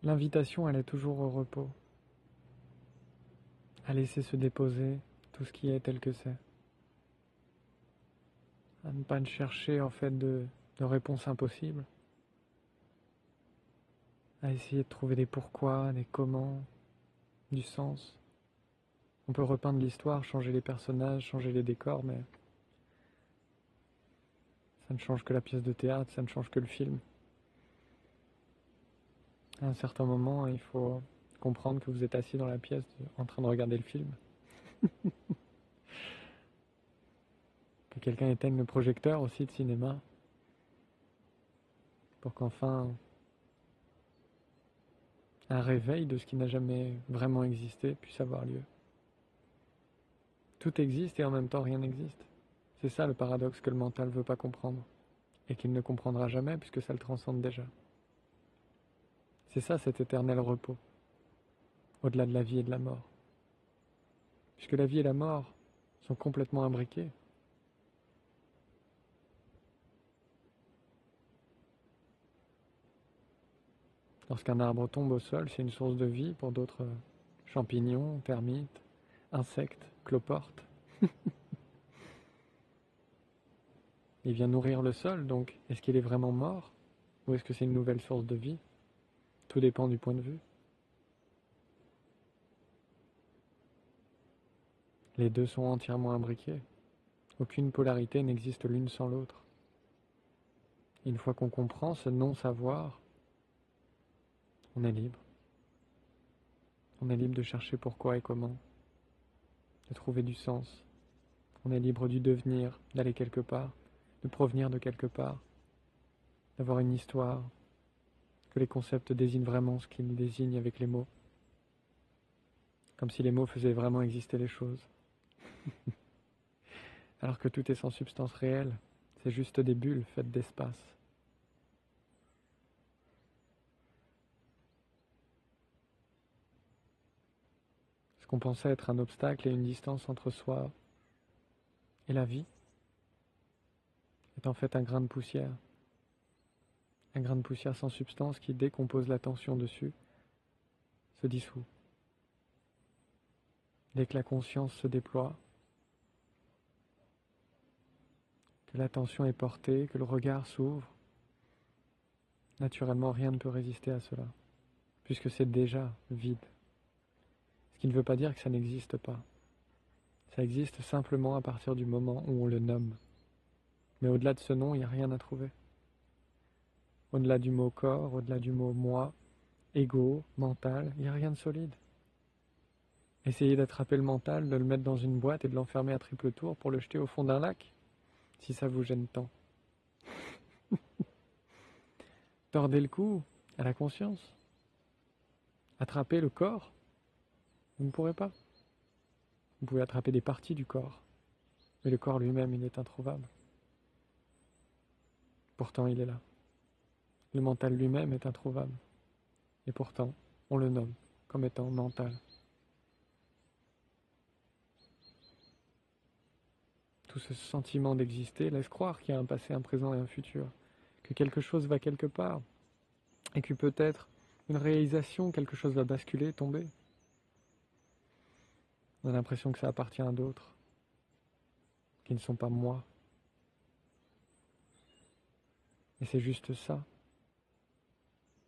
L'invitation, elle est toujours au repos, à laisser se déposer tout ce qui est tel que c'est, à ne pas chercher en fait de réponses impossibles, à essayer de trouver des pourquoi, des comment, du sens. On peut repeindre l'histoire, changer les personnages, changer les décors, mais ça ne change que la pièce de théâtre, ça ne change que le film. À un certain moment, il faut comprendre que vous êtes assis dans la pièce en train de regarder le film. Que quelqu'un éteigne le projecteur aussi de cinéma pour qu'enfin un réveil de ce qui n'a jamais vraiment existé puisse avoir lieu. Tout existe et en même temps rien n'existe. C'est ça le paradoxe que le mental ne veut pas comprendre et qu'il ne comprendra jamais puisque ça le transcende déjà. C'est ça cet éternel repos, au-delà de la vie et de la mort. Puisque la vie et la mort sont complètement imbriquées. Lorsqu'un arbre tombe au sol, c'est une source de vie pour d'autres champignons, termites, insectes, cloportes. Il vient nourrir le sol, donc est-ce qu'il est vraiment mort? Ou est-ce que c'est une nouvelle source de vie? Tout dépend du point de vue. Les deux sont entièrement imbriqués. Aucune polarité n'existe l'une sans l'autre. Une fois qu'on comprend ce non-savoir, on est libre. On est libre de chercher pourquoi et comment, de trouver du sens. On est libre du devenir, d'aller quelque part, de provenir de quelque part, d'avoir une histoire, que les concepts désignent vraiment ce qu'ils désignent avec les mots, comme si les mots faisaient vraiment exister les choses. Alors que tout est sans substance réelle, c'est juste des bulles faites d'espace. Ce qu'on pensait être un obstacle et une distance entre soi et la vie est en fait un grain de poussière. Un grain de poussière sans substance qui, dès qu'on pose l'attention dessus, se dissout. Dès que la conscience se déploie, que l'attention est portée, que le regard s'ouvre, naturellement rien ne peut résister à cela, puisque c'est déjà vide. Ce qui ne veut pas dire que ça n'existe pas. Ça existe simplement à partir du moment où on le nomme. Mais au-delà de ce nom, il n'y a rien à trouver. Au-delà du mot corps, au-delà du mot moi, ego, mental, il n'y a rien de solide. Essayez d'attraper le mental, de le mettre dans une boîte et de l'enfermer à triple tour pour le jeter au fond d'un lac, si ça vous gêne tant. Tordez le cou à la conscience. Attrapez le corps, vous ne pourrez pas. Vous pouvez attraper des parties du corps, mais le corps lui-même, il est introuvable. Pourtant, il est là. Le mental lui-même est introuvable. Et pourtant, on le nomme comme étant mental. Tout ce sentiment d'exister laisse croire qu'il y a un passé, un présent et un futur, que quelque chose va quelque part, et que peut-être une réalisation, quelque chose va basculer, tomber. On a l'impression que ça appartient à d'autres, qui ne sont pas moi. Et c'est juste ça,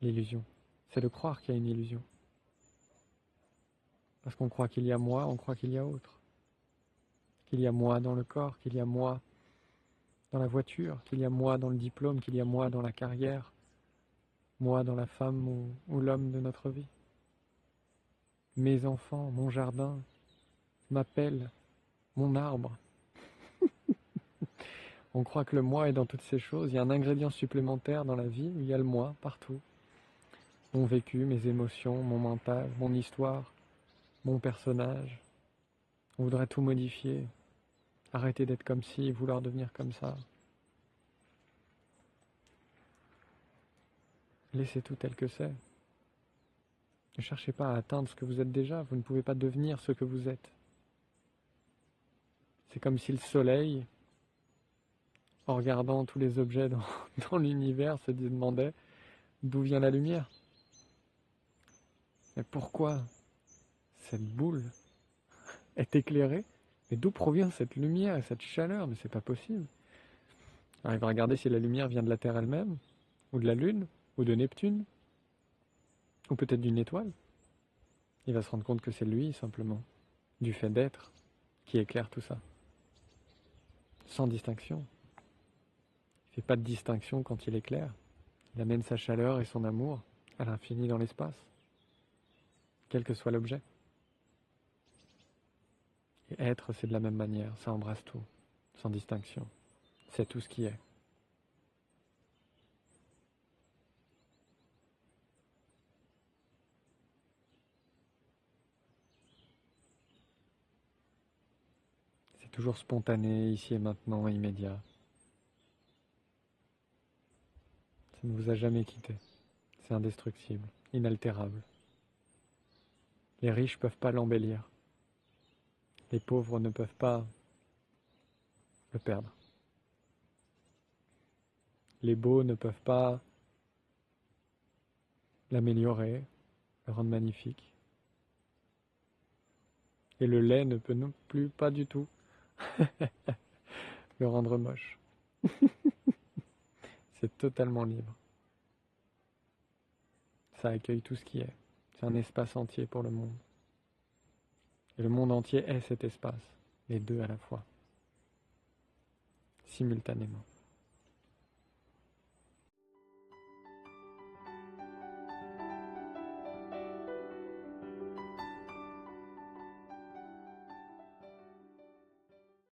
l'illusion. C'est de croire qu'il y a une illusion. Parce qu'on croit qu'il y a moi, on croit qu'il y a autre. Qu'il y a moi dans le corps, qu'il y a moi dans la voiture, qu'il y a moi dans le diplôme, qu'il y a moi dans la carrière, moi dans la femme ou l'homme de notre vie. Mes enfants, mon jardin, ma pelle, mon arbre. On croit que le moi est dans toutes ces choses. Il y a un ingrédient supplémentaire dans la vie où il y a le moi partout. Mon vécu, mes émotions, mon mental, mon histoire, mon personnage. On voudrait tout modifier, arrêter d'être comme ci et vouloir devenir comme ça. Laissez tout tel que c'est. Ne cherchez pas à atteindre ce que vous êtes déjà, vous ne pouvez pas devenir ce que vous êtes. C'est comme si le soleil, en regardant tous les objets dans l'univers, se demandait d'où vient la lumière. Mais pourquoi cette boule est éclairée? Mais d'où provient cette lumière et cette chaleur? Mais c'est pas possible. Alors il va regarder si la lumière vient de la Terre elle-même, ou de la Lune, ou de Neptune, ou peut-être d'une étoile. Il va se rendre compte que c'est lui, simplement, du fait d'être, qui éclaire tout ça. Sans distinction. Il ne fait pas de distinction quand il éclaire. Il amène sa chaleur et son amour à l'infini dans l'espace, quel que soit l'objet. Et être, c'est de la même manière, ça embrasse tout, sans distinction. C'est tout ce qui est. C'est toujours spontané, ici et maintenant, immédiat. Ça ne vous a jamais quitté. C'est indestructible, inaltérable. Les riches ne peuvent pas l'embellir. Les pauvres ne peuvent pas le perdre. Les beaux ne peuvent pas l'améliorer, le rendre magnifique. Et le laid ne peut non plus, pas du tout, le rendre moche. C'est totalement libre. Ça accueille tout ce qui est. C'est un espace entier pour le monde. Et le monde entier est cet espace, les deux à la fois, simultanément.